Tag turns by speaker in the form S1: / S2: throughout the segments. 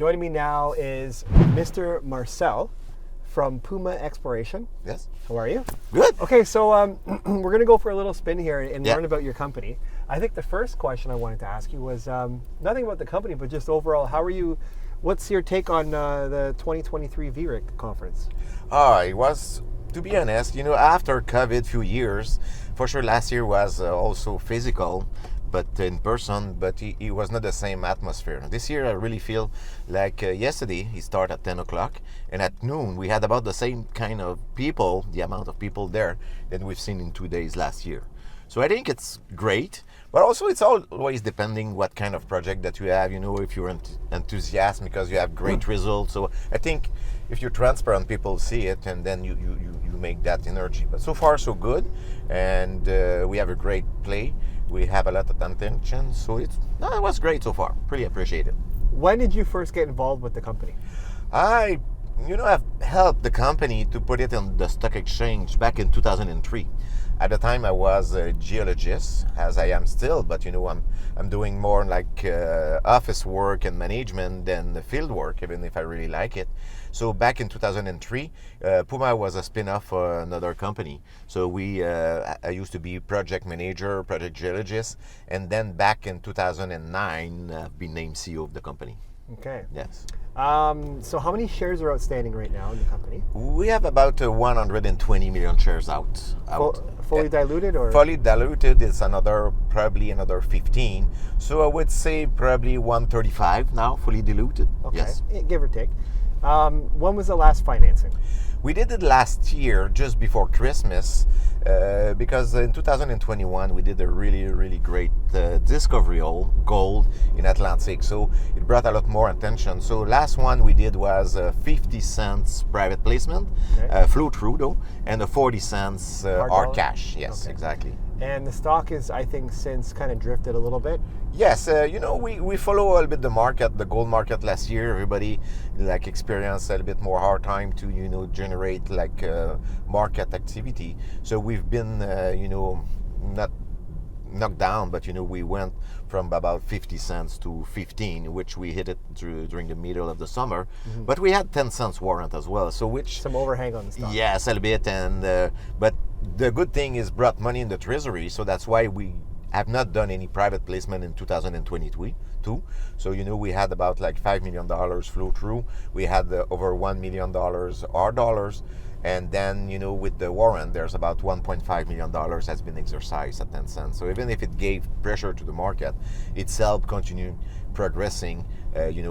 S1: Joining me now is Mr. Marcel from Puma Exploration.
S2: Yes.
S1: How are you?
S2: Good.
S1: Okay, so we're going to go for a little spin here and learn about your company. I think the first question I wanted to ask you was nothing about the company, but just overall, how are you? What's your take on the 2023 VRIC conference?
S2: It was, to be honest, after COVID few years, for sure last year was also physical, but in person, but it was not the same atmosphere. This year I really feel like yesterday it started at 10 o'clock, and at noon we had about the same kind of people, the amount of people there, that we've seen in 2 days last year. So I think it's great, but also it's always depending what kind of project that you have, if you're enthusiastic because you have great results. So I think if you're transparent, people see it, and then you make that energy. But so far so good, and we have a great play. We have a lot of attention, so it was great so far. Pretty appreciate it.
S1: When did you first get involved with the company?
S2: I've helped the company to put it on the stock exchange back in 2003. At the time, I was a geologist, as I am still, but I'm doing more like office work and management than the field work, even if I really like it. So back in 2003, Puma was a spin-off for another company. So I used to be project manager, project geologist, and then back in 2009, I've been named CEO of the company.
S1: Okay.
S2: Yes.
S1: So how many shares are outstanding right now in the company?
S2: We have about 120 million shares out.
S1: Fully diluted, or?
S2: Fully diluted is probably another 15. So I would say probably 135 now, fully diluted.
S1: Okay.
S2: Yes.
S1: Give or take. When was the last financing?
S2: We did it last year, just before Christmas, because in 2021 we did a really, really great discovery gold in Atlantic. So it brought a lot more attention. So last one we did was 50 cents private placement, flow through though, and a 40 cents hard cash. Yes, okay. Exactly.
S1: And the stock is, I think, since kind of drifted a little bit.
S2: Yes, we follow a little bit the market, the gold market last year. Everybody experienced a little bit more hard time to generate market activity. So we've been not knocked down, but we went from about 50 cents to 15, which we hit it during the middle of the summer. Mm-hmm. But we had 10 cents warrant as well, so some
S1: overhang on the stock.
S2: Yes, a little bit, and but the good thing is brought money in the treasury, so that's why we have not done any private placement in 2022. So we had about $5 million flow through. We had over $1 million our dollars. And then, with the warrant, there's about $1.5 million has been exercised at 10 cents. So even if it gave pressure to the market, it's helped continue progressing,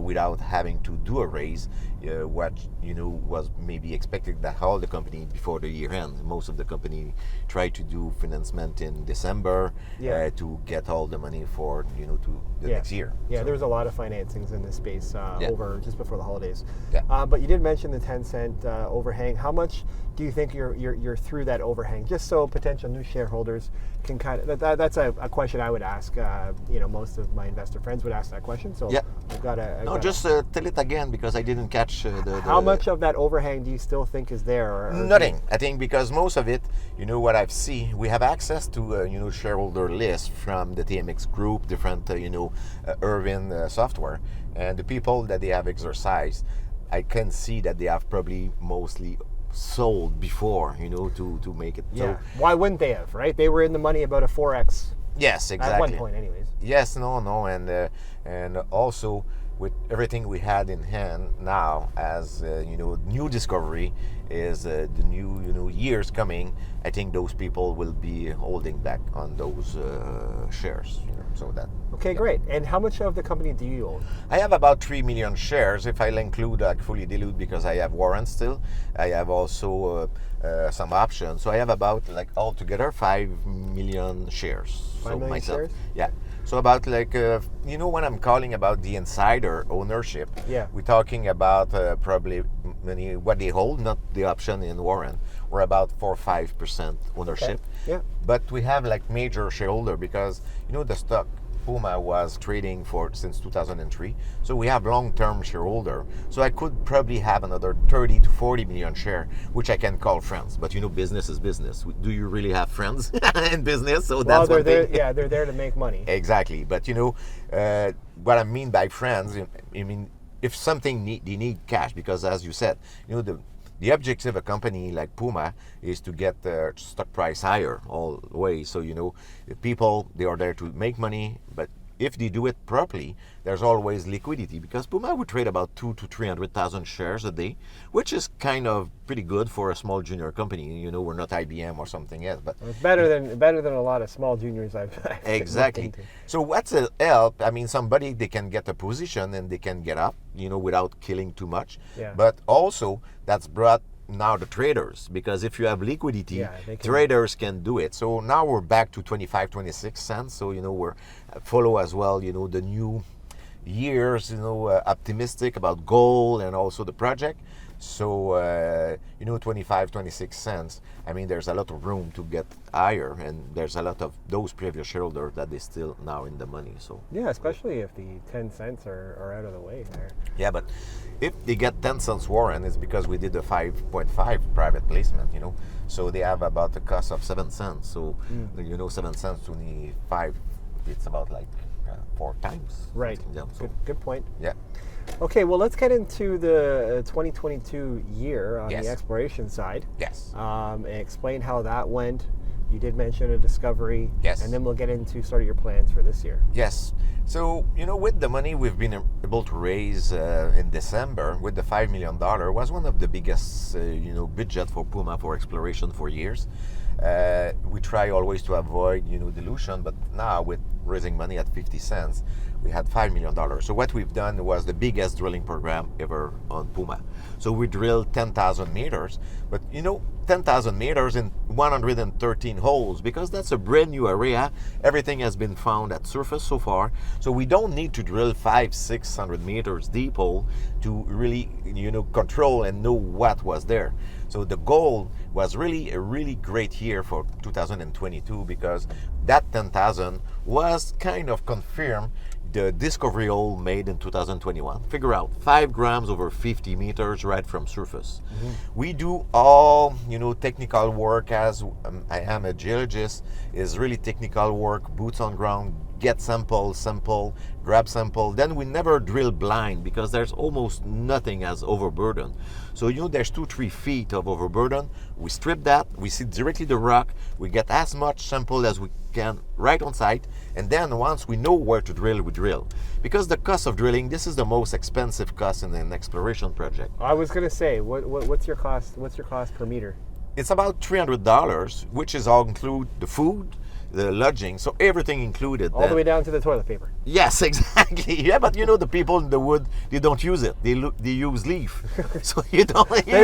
S2: without having to do a raise, what, was maybe expected that all the company before the year end. Most of the company tried to do financement in December to get all the money for, to the next year.
S1: Yeah, there was a lot of financings in this space over just before the holidays.
S2: Yeah.
S1: But you did mention the 10-cent overhang. How much do you think you're through that overhang? Just so potential new shareholders can kind of, that's a question I would ask. Most of my investor friends would ask that question. So I've got
S2: just tell it again, because I didn't catch
S1: How much of that overhang do you still think is there? Or
S2: nothing. I think because most of it, what I've seen, we have access to shareholder list from the TMX group, different Irvin software, and the people that they have exercised, I can see that they have probably mostly sold before, to make it.
S1: Yeah. So, why wouldn't they have, right? They were in the money about a 4x.
S2: Yes, exactly.
S1: At one point, anyways.
S2: Yes, and also with everything we had in hand now, as new discovery is the new years coming. I think those people will be holding back on those shares. So that.
S1: Okay, great. And how much of the company do you own?
S2: I have about 3 million shares, if I include fully diluted, because I have warrants still. I have also some options. So I have about altogether 5 million shares.
S1: 5 million shares?
S2: Yeah. So about when I'm calling about the insider ownership, we're talking about probably what they hold, not the option in warrant. We're about 4 or 5% ownership.
S1: Okay. Yeah.
S2: But we have major shareholder, because the stock Puma was trading since 2003. So we have long-term shareholder. So I could probably have another 30 to 40 million share, which I can call friends. But business is business. Do you really have friends in business? So that's one thing.
S1: Yeah, they're there to make money.
S2: Exactly. But what I mean by friends, if something they need cash, because as you said, the objective of a company like Puma is to get the stock price higher all the way. So the people, they are there to make money, but if they do it properly, there's always liquidity, because Puma would trade about 200,000 to 300,000 shares a day, which is kind of pretty good for a small junior company. We're not IBM or something else, but
S1: it's better than a lot of small juniors I've
S2: exactly. So what's a help? I mean, somebody, they can get a position and they can get up, without killing too much.
S1: Yeah.
S2: But also that's brought now the traders, because if you have liquidity, traders can do it. So now we're back to 25, 26 cents. So we're follow as well, the new years, optimistic about gold and also the project. So 25, 26 cents. I mean, there's a lot of room to get higher, and there's a lot of those previous shareholders that they still now in the money. So
S1: yeah, especially if the 10 cents are out of the way there.
S2: Yeah, but if they get 10 cents warrant, it's because we did a 5.5 private placement, so they have about the cost of 7 cents. So 7 cents to 5, it's about like 4 times.
S1: Right.
S2: Yeah, so
S1: good point.
S2: Yeah.
S1: Okay, well, let's get into the 2022 year on
S2: Yes.
S1: the exploration side.
S2: Yes.
S1: And explain how that went. You did mention a discovery.
S2: Yes.
S1: And then we'll get into sort of your plans for this year.
S2: Yes. So, with the money we've been able to raise in December, with the $5 million, was one of the biggest, budget for Puma for exploration for years. We try always to avoid, dilution, but now with raising money at 50 cents, we had $5 million. So what we've done was the biggest drilling program ever on Puma. So we drilled 10,000 meters, but 10,000 meters in 113 holes, because that's a brand new area. Everything has been found at surface so far. So we don't need to drill 500-600 meters deep hole to really, control and know what was there. So the goal was really a really great year for 2022, because that 10,000 was kind of confirmed the discovery hole made in 2021. Figure out 5 grams over 50 meters right from surface. Mm-hmm. We do all, technical work, as I am a geologist, is really technical work, boots on ground, get sample, grab sample. Then we never drill blind, because there's almost nothing as overburden. So there's 2-3 feet of overburden. We strip that, we see directly the rock, we get as much sample as we can right on site, and then once we know where to drill, we drill. Because the cost of drilling, this is the most expensive cost in an exploration project.
S1: I was going to say, what's your cost? What's your cost per meter?
S2: It's about $300, which is all include the food, the lodging, so everything included.
S1: All the way down to the toilet paper.
S2: Yes, exactly. Yeah, but the people in the wood, they don't use it. They use leaf. So you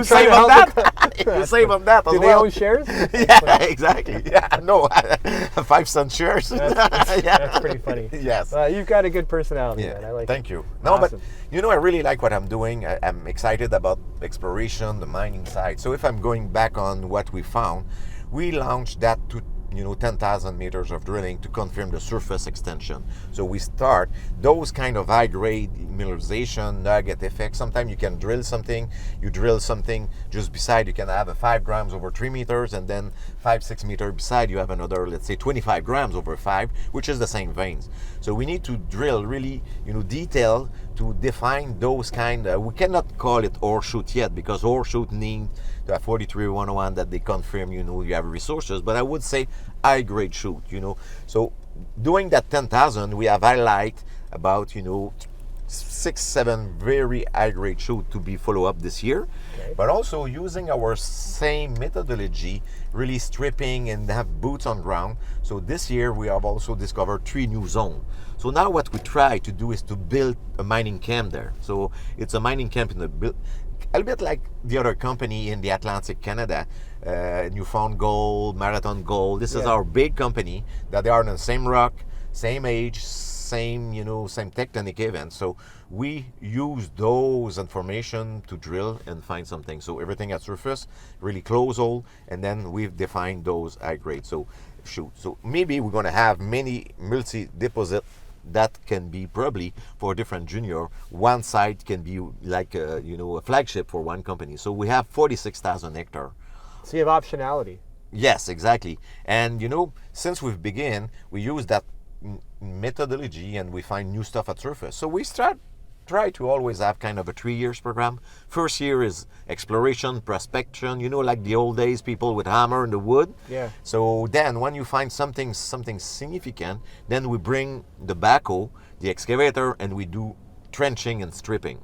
S2: save on that. You save on that as well.
S1: Do they own shares?
S2: Yeah, exactly. Yeah, no, 5 cent shares.
S1: That's pretty funny.
S2: Yes.
S1: You've got a good personality,
S2: Yeah.
S1: man. I like
S2: Thank
S1: it.
S2: you. No,
S1: Awesome.
S2: but I really like what I'm doing. I'm excited about exploration, the mining side. So if I'm going back on what we found, we launched that to 10,000 meters of drilling to confirm the surface extension. So we start those kind of high-grade mineralization, nugget effect. Sometimes you can drill something just beside, you can have a 5 grams over 3 meters, and then 5-6 meters beside you have another, let's say 25 grams over 5, which is the same veins. So we need to drill really, detail to define those kind of, we cannot call it ore shoot yet, because ore shoot need to have 43-101 that they confirm, you have resources, but I would say high-grade shoot, So doing that 10,000, we have highlight about, 6-7 very high-grade shoot to be follow up this year. Okay. But also using our same methodology, really stripping and have boots on ground. So this year we have also discovered 3 new zones. So now what we try to do is to build a mining camp there. So it's a mining camp in the a bit like the other company in the Atlantic Canada, Newfound Gold, Marathon Gold. This is our big company that they are on the same rock, same age, same tectonic event. So we use those information to drill and find something. So everything at surface, really close hole, and then we've defined those high grade. So shoot. So maybe we're gonna have many multi-deposit that can be probably for different junior. One site can be like a flagship for one company. So we have 46,000 hectares.
S1: So you have optionality.
S2: Yes, exactly. And since we've begun, we use that methodology and we find new stuff at surface. So we start try to always have kind of a 3 years program. First year is exploration, prospection, like the old days, people with hammer in the wood.
S1: Yeah.
S2: So then when you find something significant, then we bring the backhoe, the excavator, and we do trenching and stripping.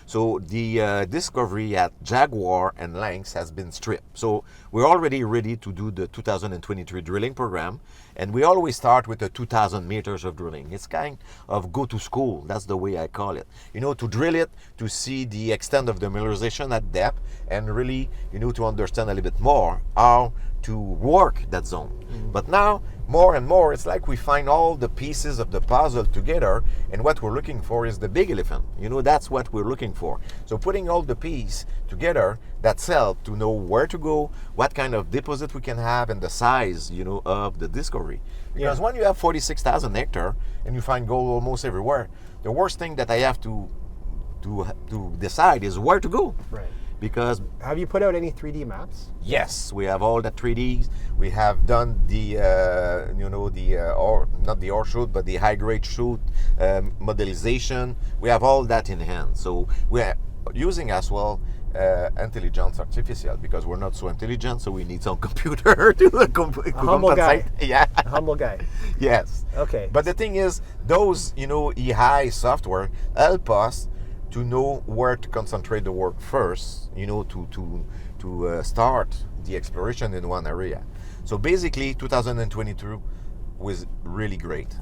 S2: So the discovery at Jaguar and Lynx has been stripped. So we're already ready to do the 2023 drilling program, and we always start with the 2,000 meters of drilling. It's kind of go to school. That's the way I call it. To drill it, to see the extent of the mineralization at depth, and really, to understand a little bit more how to work that zone. But now, more and more, it's like we find all the pieces of the puzzle together, and what we're looking for is the big elephant. That's what we're looking for. So putting all the pieces together, that's help to know where to go, what kind of deposit we can have, and the size, of the discovery. Because when you have 46,000 hectares and you find gold almost everywhere, the worst thing that I have to decide is where to go.
S1: Right.
S2: Because
S1: have you put out any 3D maps?
S2: Yes, we have all the 3Ds. We have done the, not the ore shoot, but the high grade shoot modelization. We have all that in hand. So we are using as well intelligence artificial, because we're not so intelligent, so we need some computer to compensate.
S1: Humble guy.
S2: Yeah.
S1: A humble guy.
S2: Yes.
S1: Okay.
S2: But the thing is, those AI software help us to know where to concentrate the work first, to start the exploration in one area. So basically, 2022 was really great.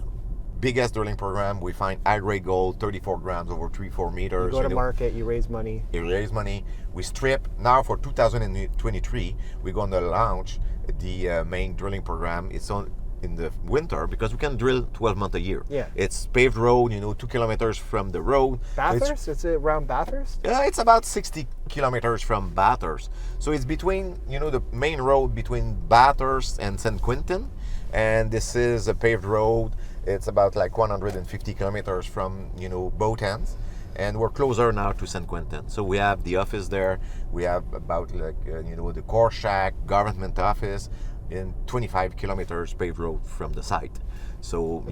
S2: Biggest drilling program. We find high-grade gold, 34 grams over 3-4 meters.
S1: You go to market, you raise money.
S2: You raise money. We strip. Now for 2023, we're going to launch the main drilling program. It's in the winter, because we can drill 12 months a year.
S1: Yeah.
S2: It's paved road, 2 kilometers from the road.
S1: Bathurst? Is it around Bathurst?
S2: Yeah, it's about 60 kilometers from Bathurst. So it's between, the main road between Bathurst and St. Quentin. And this is a paved road. It's about like 150 kilometers from, both ends. And we're closer now to St. Quentin. So we have the office there. We have about the core shack, government office, in 25 kilometers paved road from the site. So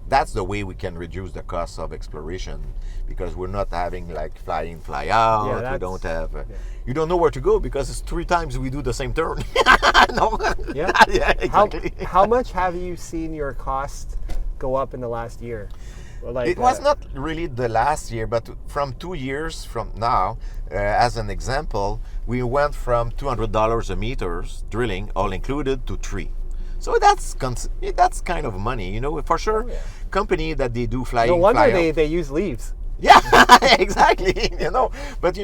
S2: that's the way we can reduce the cost of exploration, because we're not having like fly in, fly out.
S1: Yeah,
S2: we don't have you don't know where to go, because it's 3 times we do the same turn. No.
S1: Yeah.
S2: Yeah, exactly.
S1: How much have you seen your cost go up in the last year? Like,
S2: it was not really the last year, but from 2 years from now, as an example, we went from $200 a meter drilling, all included, to $3. So that's kind of money, for sure.
S1: Oh, yeah.
S2: Company that they do fly
S1: no
S2: in,
S1: wonder
S2: fly out.
S1: they use leaves.
S2: Yeah, exactly. But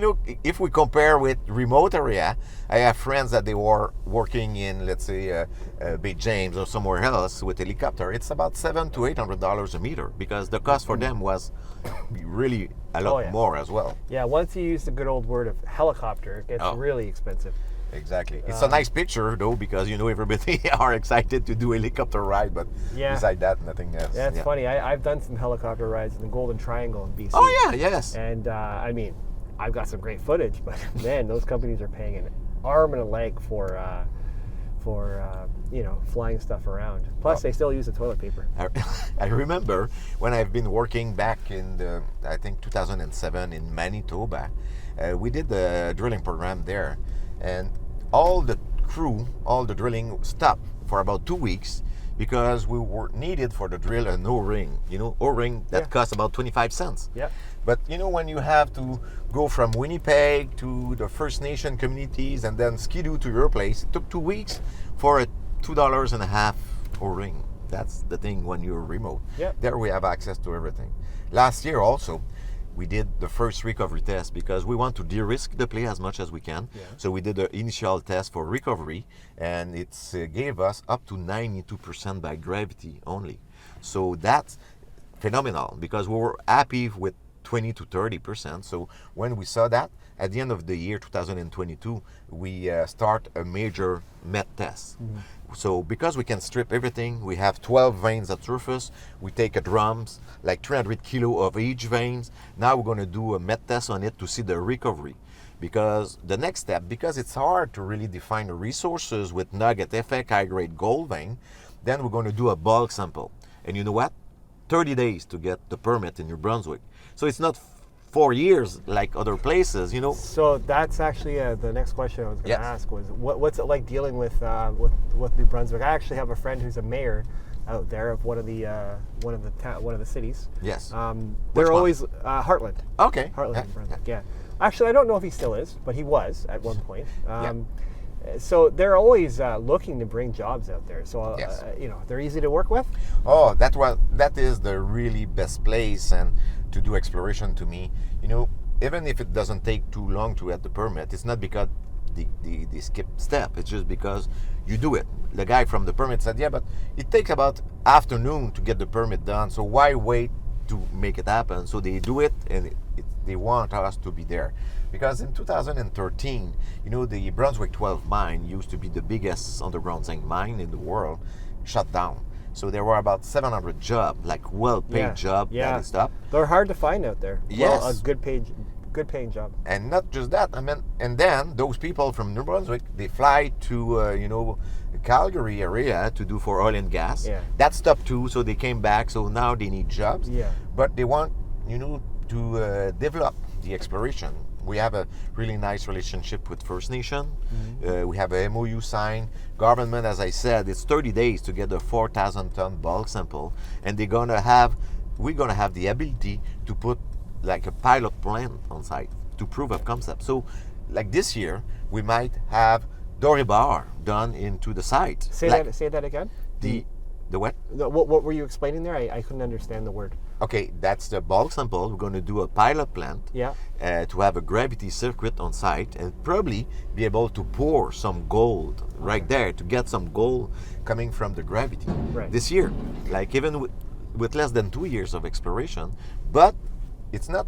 S2: if we compare with remote area, I have friends that they were working in, let's say, Bay James or somewhere else with helicopter. It's about $700 to $800 a meter, because the cost for them was really a lot more as well.
S1: Yeah, once you use the good old word of helicopter, it gets really expensive.
S2: Exactly. It's a nice picture though, because everybody are excited to do helicopter ride, but beside that, nothing else.
S1: Yeah, it's funny. I've done some helicopter rides in the Golden Triangle in BC.
S2: Oh yeah, yes.
S1: And I've got some great footage, but man, those companies are paying an arm and a leg for flying stuff around. Plus, they still use the toilet paper.
S2: I remember when I've been working back in I think 2007 in Manitoba, we did the drilling program there. And all the crew, all the drilling stopped for about 2 weeks, because we were needed for the drill an O-ring. O-ring that costs about 25 cents.
S1: Yeah.
S2: But when you have to go from Winnipeg to the First Nation communities and then skidoo to your place, it took 2 weeks for a $2.50 O-ring. That's the thing when you're remote.
S1: Yeah.
S2: There we have access to everything. Last year also, we did the first recovery test, because we want to de-risk the play as much as we can. Yeah. So we did the initial test for recovery, and it gave us up to 92% by gravity only. So that's phenomenal, because we were happy with 20 to 30%. So when we saw that, at the end of the year 2022, we start a major met test. Mm-hmm. So because we can strip everything, we have 12 veins at surface. We take a drums, like 300 kilo of each veins. Now we're going to do a met test on it to see the recovery. Because the next step, because it's hard to really define the resources with nugget effect, high-grade gold vein, then we're going to do a bulk sample. And you know what? 30 days to get the permit in New Brunswick. So it's not 4 years like other places, you know.
S1: So that's actually the next question I was going to
S2: Yes.
S1: ask was what's it like dealing with New Brunswick? I actually have a friend who's a mayor out there of one of the cities.
S2: Yes.
S1: They're
S2: Which one?
S1: always Heartland.
S2: Okay.
S1: Heartland,
S2: Yeah,
S1: New Brunswick. Yeah. Actually, I don't know if he still is, but he was at one point. So they're always looking to bring jobs out there. So
S2: Yes.
S1: they're easy to work with.
S2: Oh, that is the really best place and to do exploration to me. You know, even if it doesn't take too long to get the permit, it's not because the skip step. It's just because you do it. The guy from the permit said, yeah, but it takes about afternoon to get the permit done. So why wait to make it happen? So they do it, and they want us to be there. Because in 2013, you know, the Brunswick 12 mine used to be the biggest underground zinc mine in the world, shut down. So there were about 700 jobs, like well-paid job that is stopped.
S1: They're hard to find out there.
S2: Yes.
S1: Well, a good paying job.
S2: And not just that, I mean, and then those people from New Brunswick, they fly to, the Calgary area to do for oil and gas.
S1: Yeah.
S2: That stopped too, so they came back, so now they need jobs.
S1: Yeah.
S2: But they want, to develop the exploration. We have a really nice relationship with First Nation. We have a MOU signed. Government, as I said, it's 30 days to get a 4,000-ton bulk sample, and we're gonna have the ability to put like a pilot plant on site to prove a concept. So, like this year, we might have Doribar done into the site.
S1: Say that again.
S2: The what?
S1: What were you explaining there? I couldn't understand the word.
S2: Okay, that's the bulk sample. We're going to do a pilot plant to have a gravity circuit on site and probably be able to pour some gold right there to get some gold coming from the gravity this year. Like even with less than 2 years of exploration, but it's not,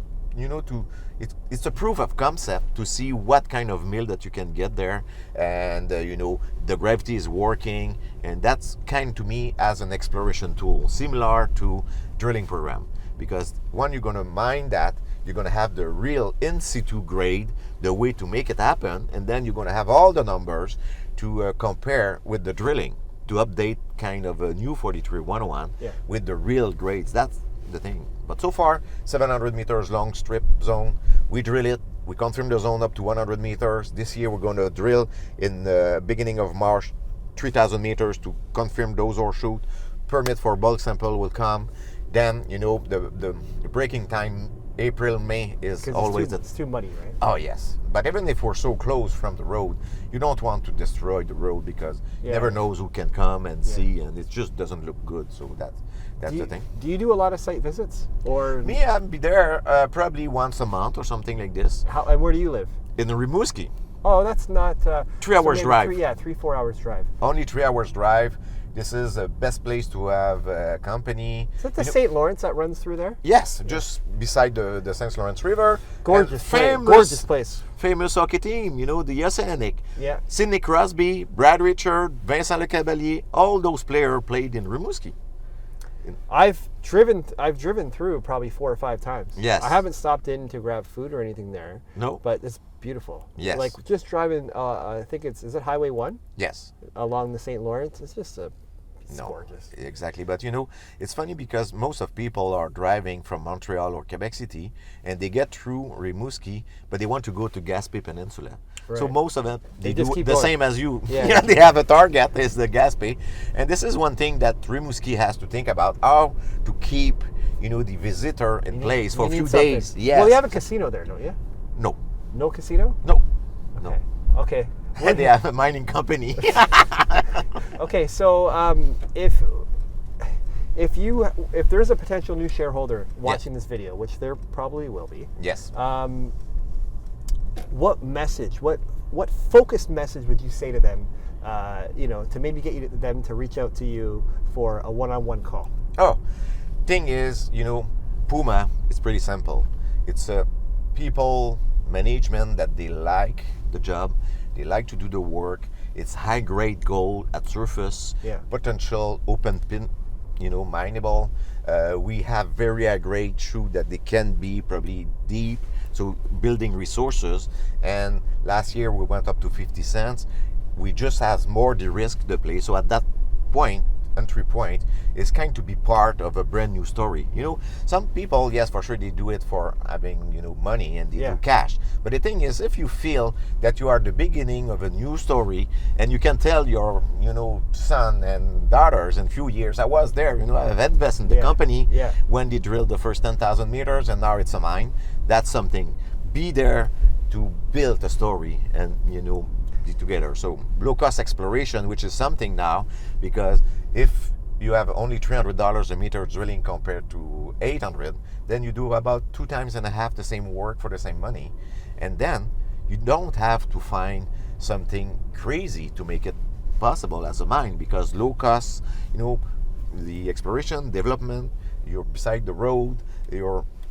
S2: it's a proof of concept to see what kind of mill that you can get there, and the gravity is working, and that's kind to me as an exploration tool, similar to drilling program, because when you're going to mine that, you're going to have the real in situ grade, the way to make it happen, and then you're going to have all the numbers to compare with the drilling to update kind of a new 43-101 with the real grades. That's the thing. But so far, 700 meters long strip zone. We drill it. We confirm the zone up to 100 meters. This year we're going to drill in the beginning of March 3,000 meters to confirm those ore shoot. Permit for bulk sample will come. Then the breaking time April, May is always
S1: it's too muddy, right?
S2: Oh yes, but even if we're so close from the road, you don't want to destroy the road because you never knows who can come and see, and it just doesn't look good. So that's the thing.
S1: Do you do a lot of site visits, or
S2: me? I'll be there probably once a month or something like this.
S1: And where do you live?
S2: In the Rimouski.
S1: Oh, that's not
S2: 3 hours drive.
S1: 3-4 hours drive.
S2: Only 3 hours drive. This is the best place to have a company.
S1: Is that the St. Lawrence that runs through there?
S2: Yes, just beside the St. Lawrence River.
S1: Gorgeous place.
S2: Famous hockey team, the Oceanic.
S1: Yeah.
S2: Sidney Crosby, Brad Richard, Vincent Lecavalier, all those players played in Rimouski.
S1: I've driven through probably 4 or 5 times.
S2: Yes.
S1: I haven't stopped in to grab food or anything there.
S2: No.
S1: But it's beautiful.
S2: Yes.
S1: Like just driving, I think is it Highway 1?
S2: Yes.
S1: Along the St. Lawrence. It's just gorgeous.
S2: Exactly. But it's funny because most of people are driving from Montreal or Quebec City and they get through Rimouski, but they want to go to Gaspé Peninsula. Right. So most of them, they do the same as you.
S1: Yeah.
S2: They have a target, is the Gaspé. And this is one thing that Rimouski has to think about, how to keep, the visitor in place for a few days. Yes.
S1: Well, you have a casino there, don't you?
S2: No.
S1: No casino?
S2: No.
S1: Okay.
S2: No.
S1: Okay.
S2: And they have a mining company.
S1: Okay, so if there's a potential new shareholder watching this video, which there probably will be,
S2: yes.
S1: What message, what focused message would you say to them, to maybe get them to reach out to you for a one-on-one call?
S2: Oh, thing is, Puma is pretty simple. It's a people management that they like the job. They like to do the work. It's high-grade gold at surface, potential open pit, mineable. We have very high-grade shoot that they can be probably deep, so building resources. And last year we went up to 50 cents. We just has more de-risk the place. So at that point, entry point is kind to be part of a brand new story. You know, some people, yes, for sure, they do it for having, you know, money and they do cash. But the thing is, if you feel that you are the beginning of a new story and you can tell your, you know, son and daughters in a few years, I was there, you know, I've invested in the company when they drilled the first 10,000 meters and now it's a mine. That's something. Be there to build a story and, you know, be together. So low cost exploration, which is something now, because if you have only $300 a meter drilling compared to 800, then you do about 2.5 times the same work for the same money. And then you don't have to find something crazy to make it possible as a mine, because low cost, you know, the exploration, development, you're beside the road,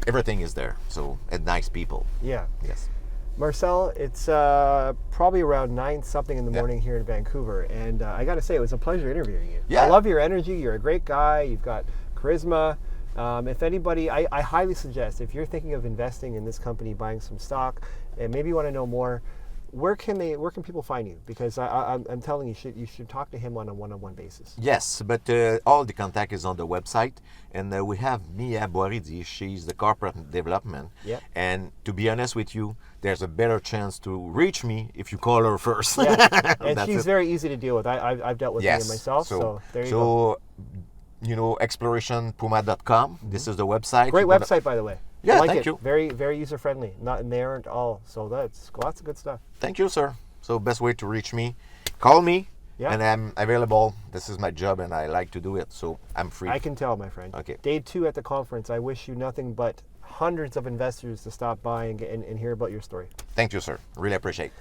S2: everything is there. So, and nice people.
S1: Yeah.
S2: Yes.
S1: Marcel, it's probably around 9-something in the morning here in Vancouver, and I got to say, it was a pleasure interviewing you.
S2: Yeah.
S1: I love your energy. You're a great guy. You've got charisma. If anybody, I highly suggest, if you're thinking of investing in this company, buying some stock, and maybe you want to know more, where can people find you? Because I'm telling you, you should talk to him on a one-on-one basis.
S2: Yes, but all the contact is on the website, and we have Mia Boaridi. She's the corporate development.
S1: Yeah.
S2: And to be honest with you, there's a better chance to reach me if you call her first.
S1: Yeah. And she's very easy to deal with. I've dealt with her myself. So there you go.
S2: You know, explorationpuma.com. This is the website.
S1: Great website, by the way.
S2: Yeah,
S1: I like
S2: thank
S1: it.
S2: you.
S1: Very, very user friendly. Not in there at all. So that's lots of good stuff.
S2: Thank you, sir. So best way to reach me, call me,
S1: Yeah.
S2: and I'm available. This is my job, and I like to do it, so I'm free.
S1: I can tell, my friend.
S2: Okay.
S1: Day 2 at the conference. I wish you nothing but hundreds of investors to stop by and hear about your story.
S2: Thank you, sir. Really appreciate it.